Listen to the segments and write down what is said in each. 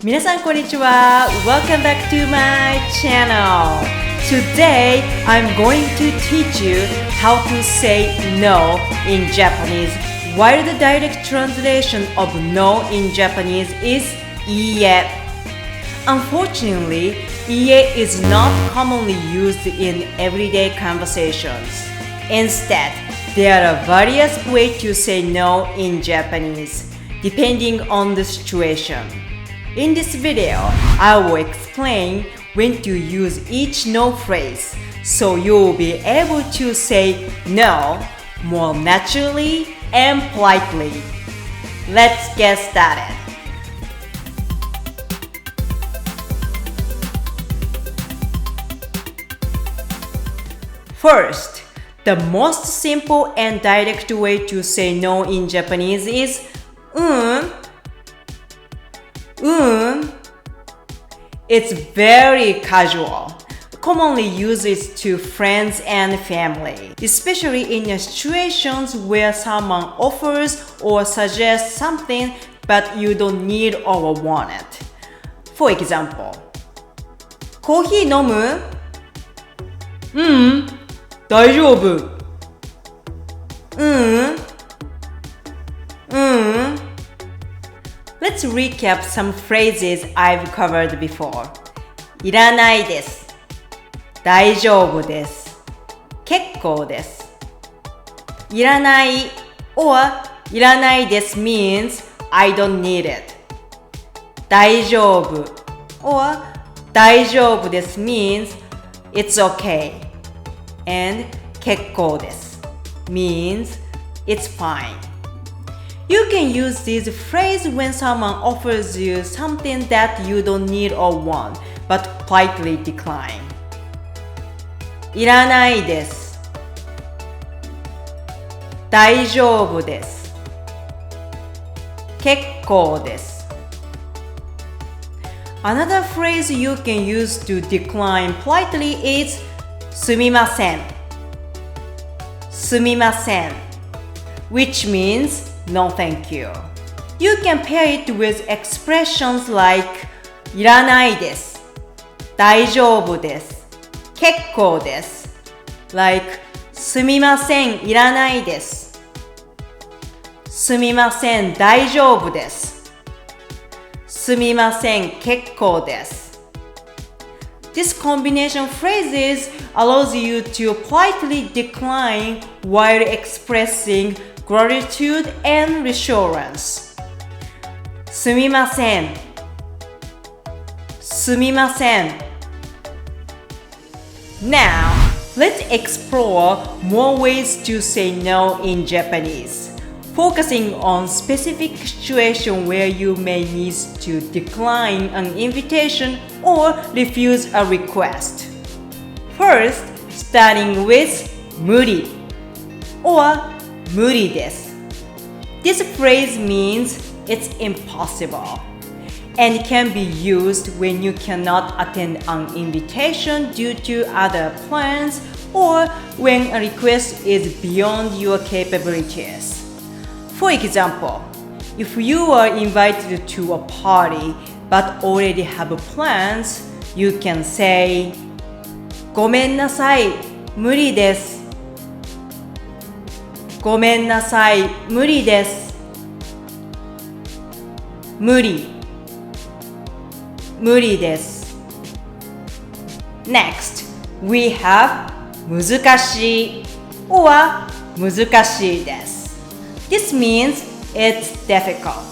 皆さんこんにちは。Welcome back to my channel. Today, I'm going to teach you how to say no in Japanese, while the direct translation of no in Japanese is iie. Unfortunately, iie is not commonly used in everyday conversations. Instead, there are various ways to say no in Japanese, depending on the situation.In this video, I will explain when to use each no phrase, so you will be able to say no more naturally and politely. Let's get started. First, the most simple and direct way to say no in Japanese is It's very casual, commonly used to friends and family, especially in situations where someone offers or suggests something but you don't need or want it. For example, コーヒー飲む？大丈夫。Let's recap some phrases I've covered before. いらないです。大丈夫です。結構です。いらない or いらないです means I don't need it. 大丈夫 or 大丈夫です means it's okay. And 結構です means it's fine.You can use this phrase when someone offers you something that you don't need or want, but politely decline. いらないです。大丈夫です。結構です。Another phrase you can use to decline politely is すみません。すみません。which means No thank you. You can pair it with expressions like いらないです。大丈夫です。結構です。like すみません、いらないです。すみません、大丈夫です。すみません、結構です。This combination of phrases allows you to politely decline while expressing gratitude and reassurance. すみません。すみません。Now, let's explore more ways to say no in Japanese, focusing on specific situations where you may need to decline an invitation or refuse a request. First, starting with 無理 or 無理です。This phrase means it's impossible and can be used when you cannot attend an invitation due to other plans or when a request is beyond your capabilities. For example, if you are invited to a party but already have plans, you can say ごめんなさい、無理です。ごめんなさい、無理です。無理、無理です。Next, we have 難しい or 難しいです。This means it's difficult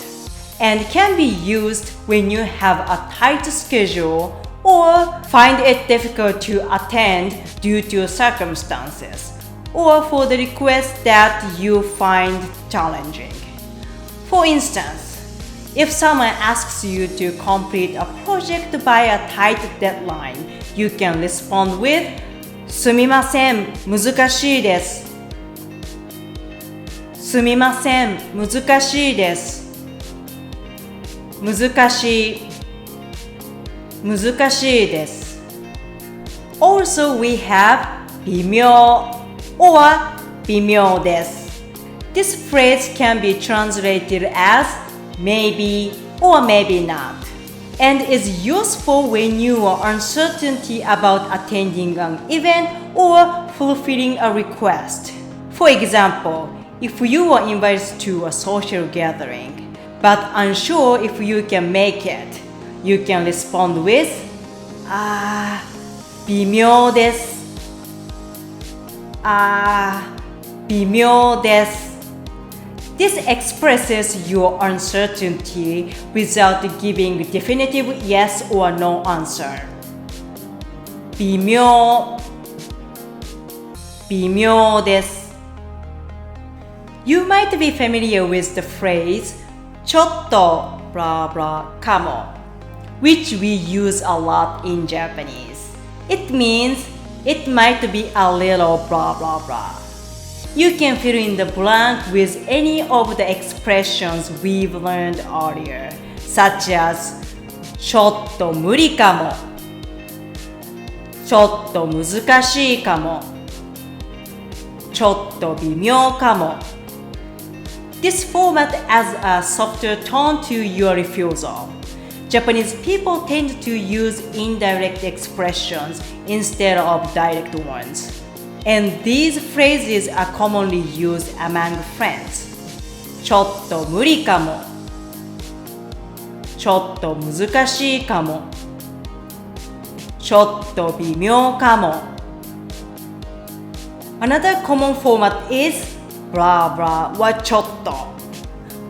and can be used when you have a tight schedule or find it difficult to attend due to circumstances.or for the request that you find challenging. For instance, if someone asks you to complete a project by a tight deadline, you can respond with すみません、難しいです。すみません、難しいです。難しい、難しいです。Also, we have 微妙or 微妙です。This phrase can be translated as maybe or maybe not. and is useful when you are uncertain about attending an event or fulfilling a request. For example, if you are invited to a social gathering, but unsure if you can make it, you can respond with 微妙です。微妙です。This expresses your uncertainty without giving definitive yes or no answer. 微妙です。You might be familiar with the phrase ちょっと blah blah かも which we use a lot in Japanese. It means it might be a little blah blah blah. You can fill in the blank with any of the expressions we've learned earlier, such as ちょっと無理かも、ちょっと難しいかも、ちょっと微妙かも。This format adds a softer tone to your refusal. Japanese people tend to use indirect expressions instead of direct ones. And these phrases are commonly used among friends. ちょっと無理かも。ちょっと難しいかも。ちょっと微妙かも。Another common format is blah blah or ちょっと,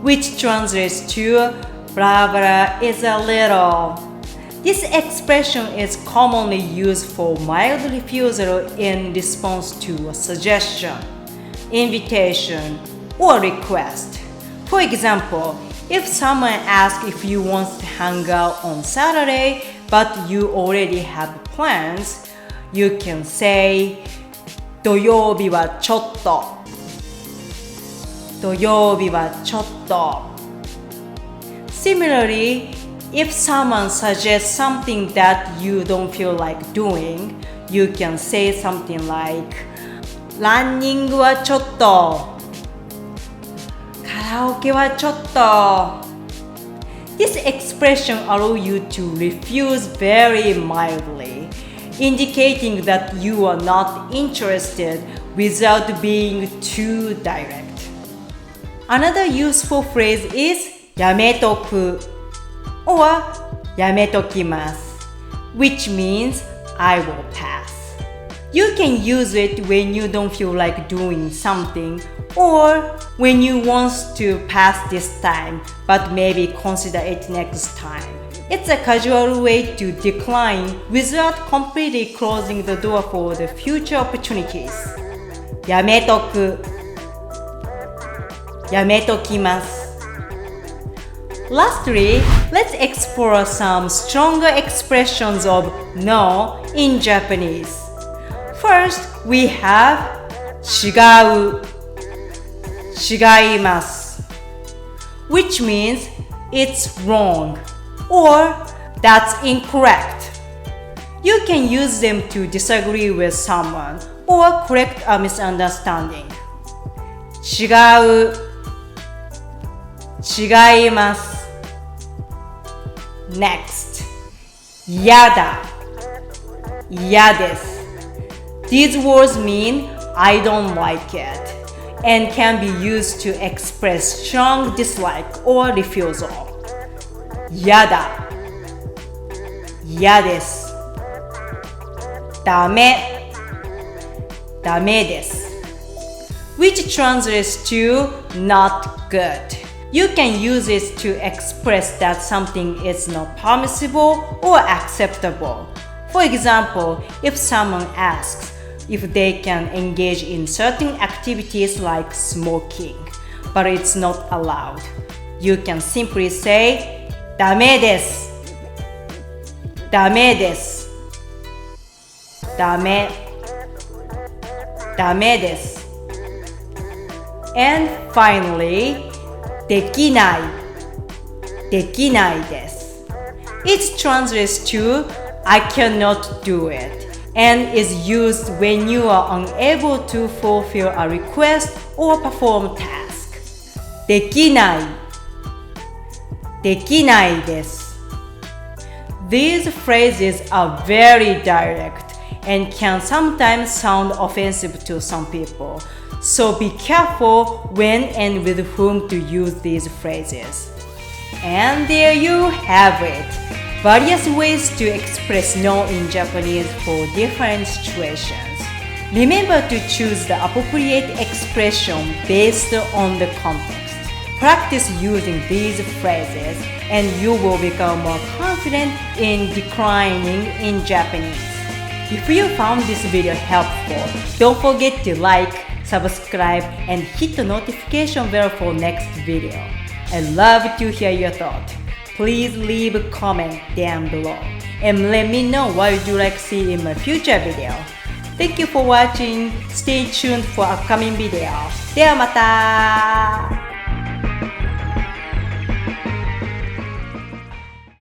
which translates to blah blah is a little. This expression is commonly used for mild refusal in response to a suggestion, invitation, or request. For example, if someone asks if you want to hang out on Saturday, but you already have plans, you can say 土曜日はちょっと。土曜日はちょっと。Similarly, if someone suggests something that you don't feel like doing, you can say something like ランニングはちょっと。カラオケはちょっと。This expression allows you to refuse very mildly, indicating that you are not interested without being too direct. Another useful phrase is やめとく or やめときます which means I will pass. You can use it when you don't feel like doing something or when you want to pass this time but maybe consider it next time. It's a casual way to decline without completely closing the door for the future opportunities. やめとくやめときます Lastly, let's explore some stronger expressions of no in Japanese. First, we have 違う違います which means it's wrong or that's incorrect. You can use them to disagree with someone or correct a misunderstanding. 違う違います Next, 嫌だ嫌です These words mean I don't like it and can be used to express strong dislike or refusal. 嫌だ嫌ですダメダメです which translates to not good. You can use it to express that something is not permissible or acceptable. For example, if someone asks if they can engage in certain activities like smoking, but it's not allowed, you can simply say ダメですダメですダメダメです And finally, できないできないです It translates to I cannot do it and is used when you are unable to fulfill a request or perform task. できないできないです These phrases are very direct and can sometimes sound offensive to some people. So be careful when and with whom to use these phrases. And there you have it. Various ways to express no in Japanese for different situations. Remember to choose the appropriate expression based on the context. Practice using these phrases and you will become more confident in declining in Japanese. If you found this video helpful, don't forget to like, subscribe, and hit the notification bell for next video. I'd love to hear your thoughts. Please leave a comment down below and let me know what you'd like to see in my future video. Thank you for watching. Stay tuned for upcoming video. ではまた